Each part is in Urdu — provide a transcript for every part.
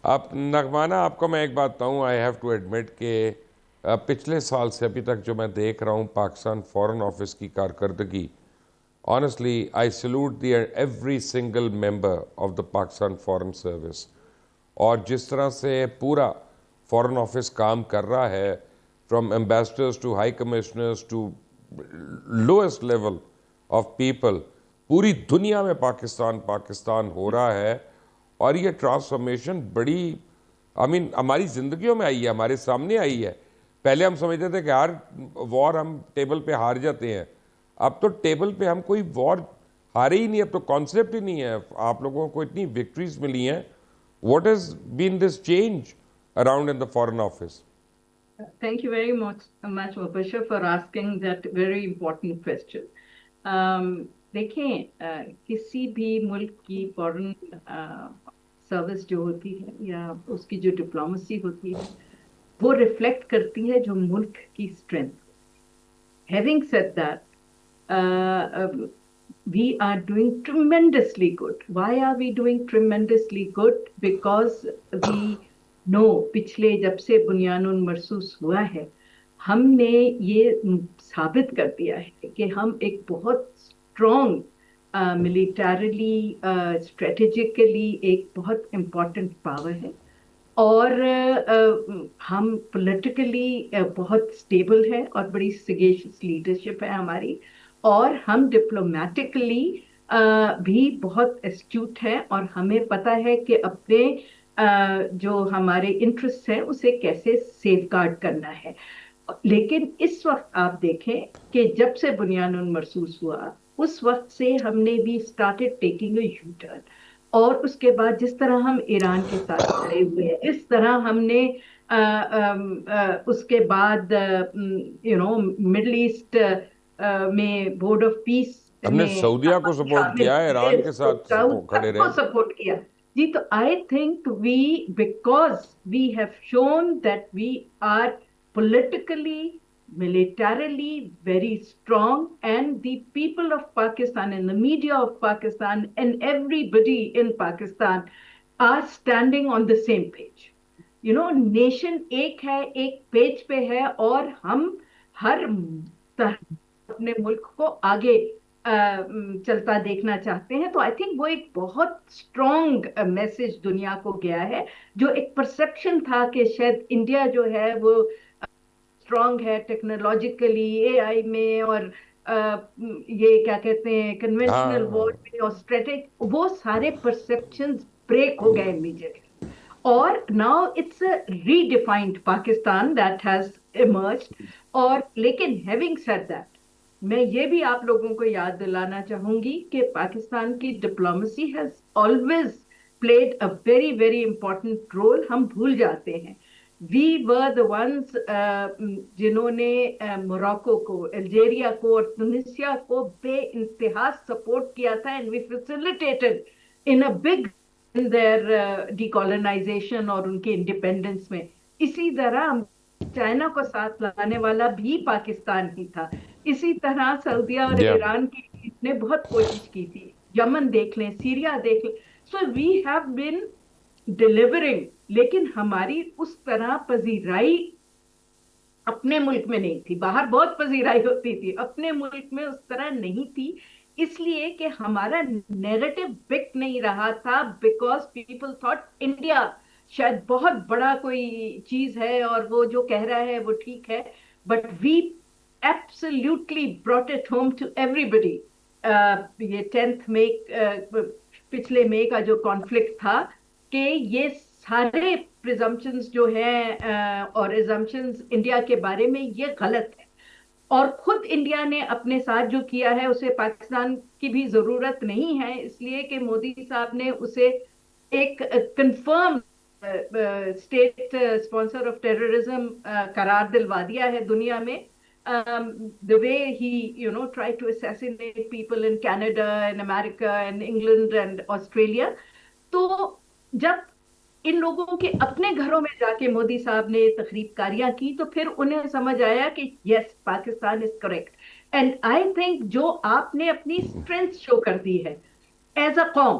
آپ نغمانہ، آپ کو میں ایک بات بتاؤں، آئی ہیو ٹو ایڈمٹ کہ پچھلے سال سے ابھی تک جو میں دیکھ رہا ہوں پاکستان فورن آفس کی کارکردگی، honestly I salute the every single member of the Pakistan foreign service. اور جس طرح سے پورا فورن آفس کام کر رہا ہے، from ambassadors to high commissioners to lowest level of people, پوری دنیا میں پاکستان پاکستان ہو رہا ہے. اور یہ ٹرانسفارمیشن بڑی ہماری زندگیوں میں آئی ہے، ہمارے سامنے آئی ہے. پہلے ہم سمجھتے تھے کہ ہر وار ہم ٹیبل پہ ہار جاتے ہیں، اب تو ٹیبل پہ ہم کوئی وار ہارے ہی نہیں، اب تو کانسیپٹ ہی نہیں ہے. آپ لوگوں کو اتنی وکٹریز ملی ہیں. What has been this change around in the foreign office? Thank you very much, Mubashir, for asking that very important question. دیکھیں کسی بھی ملک کی فورن سروس جو ہوتی ہے یا اس کی جو ڈپلومسی ہوتی ہے وہ ریفلیکٹ کرتی ہے جو ملک کی strength. Having said that, we are doing tremendously good. Why are we doing tremendously good? Because we know پچھلے جب سے بنیان مرصوص ہوا ہے ہم نے یہ ثابت کر دیا ہے کہ ہم ایک بہت اسٹرانگ ملیٹریلی اسٹریٹجیکلی ایک بہت امپورٹنٹ پاور ہے. اور ہم پولیٹیکلی بہت اسٹیبل ہے اور بڑی سگیشس لیڈرشپ ہے ہماری. اور ہم ڈپلومیٹکلی بھی بہت اسٹیوٹ ہے اور ہمیں پتہ ہے کہ اپنے جو ہمارے انٹرسٹ ہیں اسے کیسے سیف گارڈ کرنا ہے. لیکن اس وقت آپ دیکھیں کہ جب سے بنیان مرصوص ہوا اس وقت سے ہم نے بھی started taking a you turn. اور اس کے بعد جس طرح ہم ایران کے ساتھ کھڑے ہوئے ہیں اس طرح ہم نے اس کے بعد مڈل ایسٹ میں بورڈ آف پیس ہم نے میں سعودیہ کو سپورٹ شامل کھڑے ایران کے ساتھ کھڑے سب رہے. کو سپورٹ کیا. جی تو I think because we have shown that we are politically, militarily very strong, and the people of Pakistan and the media of Pakistan and everybody in Pakistan are standing on the same page. Nation ایک ہے، ایک پیج پہ ہے اور ہم ہر طرح اپنے ملک کو آگے چلتا دیکھنا چاہتے ہیں. تو آئی تھنک وہ ایک بہت اسٹرانگ میسج دنیا کو گیا ہے. جو ایک پرسپشن تھا کہ شاید انڈیا جو ہے وہ اسٹرانگ ہے ٹیکنالوجیکلی اے آئی میں اور یہ کیا کہتے ہیں کنونشنل ہاں، وار میں اور اسٹریٹجک، وہ سارے پرسپشنز بریک ہو گئے امیڈیٹلی. اور now it's a redefined Pakistan that has emerged. اور لیکن ہیونگ سیڈ دیٹ میں یہ بھی آپ لوگوں کو یاد دلانا چاہوں گی کہ پاکستان کی diplomacy has always played a very very important role. ہم بھول جاتے ہیں وی ور دا ونس جنہوں نے موراکو کو، الجیریا کو اور ٹونسیا کو بے انتہا سپورٹ کیا تھا and we facilitated in a big in their decolonization اور ان کے انڈیپینڈنس میں. اسی طرح چائنا کو ساتھ لانے والا بھی پاکستان ہی تھا. اسی طرح سعودیہ اور یا ایران کی نے بہت کوشش کی تھی. یمن دیکھ لیں، سیریا دیکھ لیں. سو وی ہیو بین ڈیلیورنگ. لیکن ہماری اس طرح پذیرائی اپنے ملک میں نہیں تھی. باہر بہت پذیرائی ہوتی تھی، اپنے ملک میں اس طرح نہیں تھی. اس لیے کہ ہمارا نیریٹو بک نہیں رہا تھا بیکاز پیپل تھاٹ انڈیا شاید بہت بڑا کوئی چیز ہے اور وہ جو کہہ رہا ہے وہ ٹھیک ہے. But we absolutely brought it home to ایوری بڈی. یہ 10th مئی پچھلے مئی کا جو کانفلکٹ تھا کہ یہ سارے پریزمپشنز جو ہیں اور ایزمپشنز انڈیا کے بارے میں یہ غلط ہے. اور خود انڈیا نے اپنے ساتھ جو کیا ہے اسے پاکستان کی بھی ضرورت نہیں ہے، اس لیے کہ مودی صاحب نے اسے ایک confirm state sponsor of terrorism قرار دلوا دیا ہے دنیا میں. the way he tried to assassinate people in Canada and America and England and Australia. تو جب ان لوگوں کے اپنے گھروں میں جا کے مودی صاحب نے تقریب کاریاں کی تو پھر انہیں سمجھ آیا کہ yes Pakistan is correct. And I think جو آپ نے اپنی اسٹرینتھ شو کر دی ہے ایز اے قوم،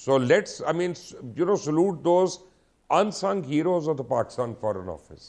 So let's, I mean, salute those unsung heroes of the Pakistan Foreign Office.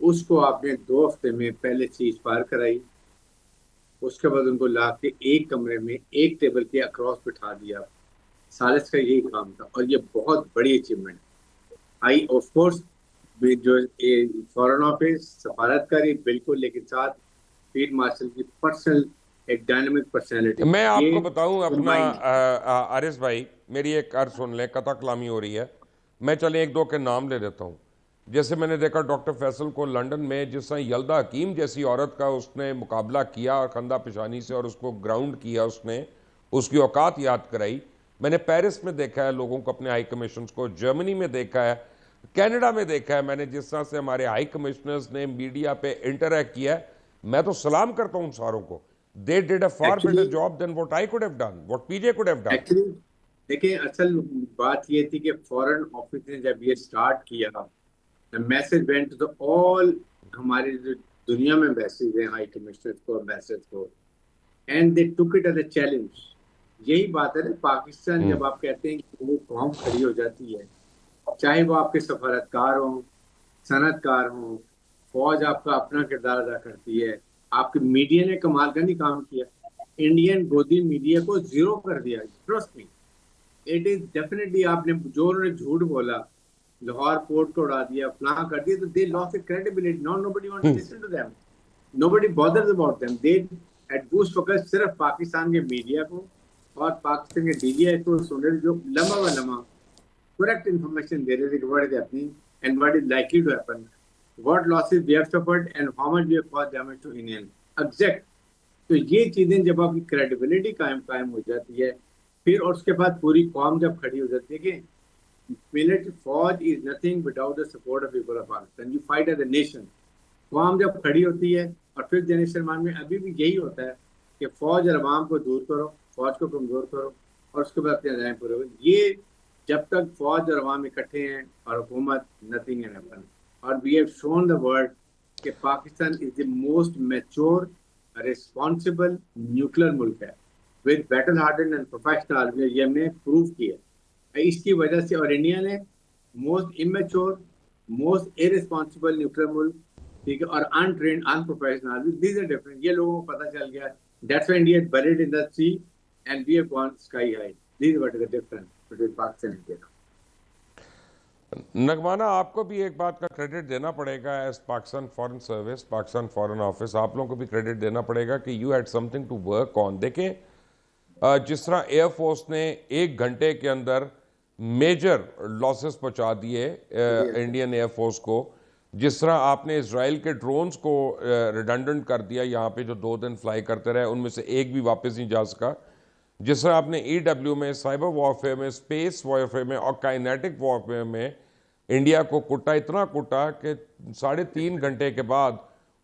اس کو آپ نے 2 ہفتے میں پہلے سیز فائر کرائی، اس کے بعد ان کو لا کے ایک کمرے میں ایک ٹیبل کے اکراس بٹھا دیا. سالس کا یہی کام تھا، اور یہ بہت بڑی اچیومنٹ. آئی آف کورس جو فورن آفس سفارتکاری بالکل، لیکن ساتھ فیلڈ مارشل کی پرسنل ایک ڈائنامک پرسنالٹی. میں آپ یہ کو بتاؤں اپنا مائنڈ عارض بھائی، میری ایک عرض سن لیں، قطع کلامی ہو رہی ہے، میں چلیں ایک دو کے نام لے دیتا ہوں. جیسے میں نے دیکھا ڈاکٹر فیصل کو لنڈن میں جس طرح یلدا حکیم جیسی عورت کا اس نے مقابلہ کیا اور خندہ پیشانی سے، اور اس کو گراؤنڈ کیا، اس نے اس کی اوقات یاد کرائی. میں نے پیرس میں دیکھا ہے لوگوں کو، اپنے ہائی کمیشنز کو، جرمنی میں دیکھا ہے، کینیڈا میں دیکھا ہے میں نے، جس طرح سے ہمارے ہائی کمشنرز نے میڈیا پہ انٹریکٹ کیا ہے. میں تو سلام کرتا ہوں ساروں کو. They did a far better actually job than what I could have done, what PJ could have done. Actually دیکھیں، اصل بات یہ تھی کہ فورن آفس نے جب یہ سٹارٹ کیا، میسج وینٹ ٹو آل ہمارے جو دنیا میں امبیسیز ہیں، ہائی کمشنرز کو، امبیسڈرز کو، and they took it as a challenge. یہی بات ہے نا، پاکستان جب آپ کہتے ہیں کہ وہ قوم کھڑی ہو جاتی ہے، چاہے وہ آپ کے سفارتکار ہوں، صنعت کار ہوں، فوج آپ کا اپنا کردار ادا کرتی ہے. آپ کے میڈیا نے کمال کا نہیں کام کیا. انڈین گودی میڈیا کو زیرو کر دیا. Trust me, it is definitely. آپ نے جو انہوں نے جھوٹ بولا، لاہور پورٹ کو اڑا دیا، فلاں کر دیا، تو they lost it credibility. Nobody want to listen to them, nobody bothers about them. They at best focus صرف پاکستان کے میڈیا کو اور پاکستان کے ڈی جی آئی کو سن رہے، جو لمحہ و لمحہ correct information دے رہے تھے کہ what is happening and what is likely to happen, what losses we have suffered and how much we have caused damage to Indian. Exact. تو یہ چیزیں جب آپ کی کریڈیبلٹی قائم ہو جاتی ہے، پھر اور اس کے بعد پوری قوم جب کھڑی ہو جاتی ہے کہ ملٹری فوج is nothing without the support of people of Pakistan. You fight as a nation. قوم جب کھڑی ہوتی ہے، اور پھر جنریشن مان میں ابھی بھی یہی ہوتا ہے کہ فوج اور عوام کو دور کرو، فوج کو کمزور کرو، اور اس کے بعد اپنے عزائم پورے ہو. یہ جب تک فوج اور عوام اکٹھے ہیں اور حکومت، نتھنگ کین ہیپن. اور وی ہیو شون دا ورلڈ کہ Pakistan is the most mature responsible nuclear ملک ہے، with battle hardened and professional. یہ ہم نے پروو کیا ہے اس کی وجہ سے. اور انڈیا نے most immature, most irresponsible nuclear ملک، ٹھیک ہے، اور untrained, unprofessional. These are different. یہ لوگوں کو پتہ چل گیا. That's why India is bread in the sea and we have gone sky high. These what is the difference between Pakistan and India. نگمانہ، آپ کو بھی ایک بات کا کریڈٹ دینا پڑے گا as Pakistan foreign service, Pakistan foreign office. آپ لوگوں کو بھی کریڈٹ دینا پڑے گا کہ you had something to work on. دیکھیں جس طرح ایئر فورس نے 1 گھنٹے کے اندر میجر لاسز پہنچا دیے انڈین ایئر فورس کو، جس طرح آپ نے اسرائیل کے ڈرونز کو ریڈنڈنٹ کر دیا یہاں پہ، جو 2 دن فلائی کرتے رہے، ان میں سے ایک بھی واپس نہیں جا سکا. جس طرح آپ نے ای ڈبلیو میں، سائبر وارفیئر میں، اسپیس وارفیئر میں اور کائنیٹک وارفیئر میں انڈیا کو کٹا، اتنا کٹا کہ 3.5 گھنٹے کے بعد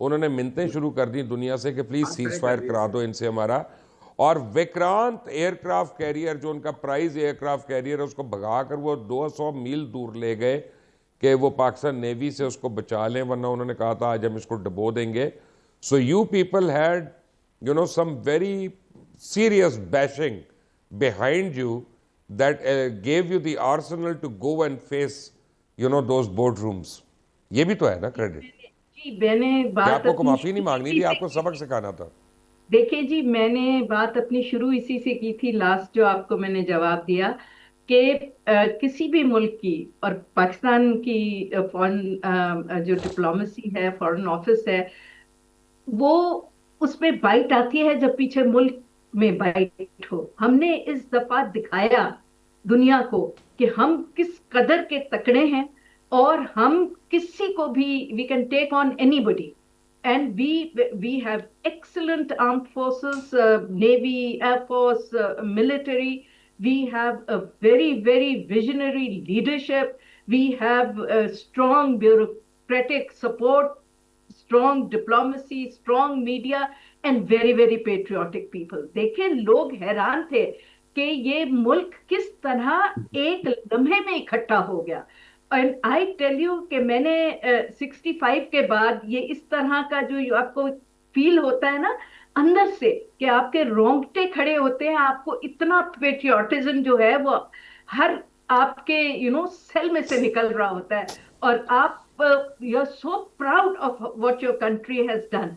انہوں نے منتیں شروع کر دی دنیا سے کہ پلیز سیز فائر کرا دو ان سے ہمارا. اور وکرانت ایئر کرافٹ کیریئر، جو ان کا پرائز ایئر کرافٹ کیریئر ہے، اس کو بھگا کر وہ 200 میل دور لے گئے کہ وہ پاکستان نیوی سے اس کو بچا لیں، ورنہ انہوں نے کہا تھا آج ہم اس کو ڈبو دیں گے. So you people had some very serious bashing behind you that gave you the arsenal to go and face those boardrooms. یہ بھی تو ہے نا کریڈٹ. جی میں نے کہ آپ بات کو معافی نہیں مانگنی تھی، آپ کو سبق سکھانا تھا. دیکھیں جی، میں نے بات اپنی شروع اسی سے کی تھی، لاسٹ جو آپ کو میں نے جواب دیا کہ کسی بھی ملک کی، اور پاکستان کی فورن جو ڈپلومیسی ہے، فورن آفس ہے، وہ اس میں بائٹ آتی ہے جب پیچھے ملک میں بائٹ ہو. ہم نے اس دفعہ دکھایا دنیا کو کہ ہم کس قدر کے تکڑے ہیں، اور ہم کسی کو بھی we can take on anybody. And we have excellent armed forces, Navy, Air Force, military. We have a very, very visionary leadership. We have strong bureaucratic support, strong diplomacy, strong media, and very, very patriotic people. دیکھیں لوگ حیران تھے کہ یہ ملک کس طرح ایک لمحے میں اکٹھا ہو گیا. And I tell you کہ میں نے 65 کے بعد یہ اس طرح کا جو آپ کو فیل ہوتا ہے نا اندر سے، کہ آپ کے رونگٹے کھڑے ہوتے ہیں، آپ کو اتنا پیٹریوٹزم جو ہے وہ ہر آپ کے سیل میں سے نکل رہا ہوتا ہے، اور آپ you're so proud of what your country has done.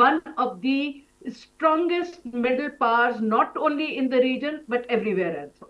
one of the strongest middle powers, not only in the region but everywhere else.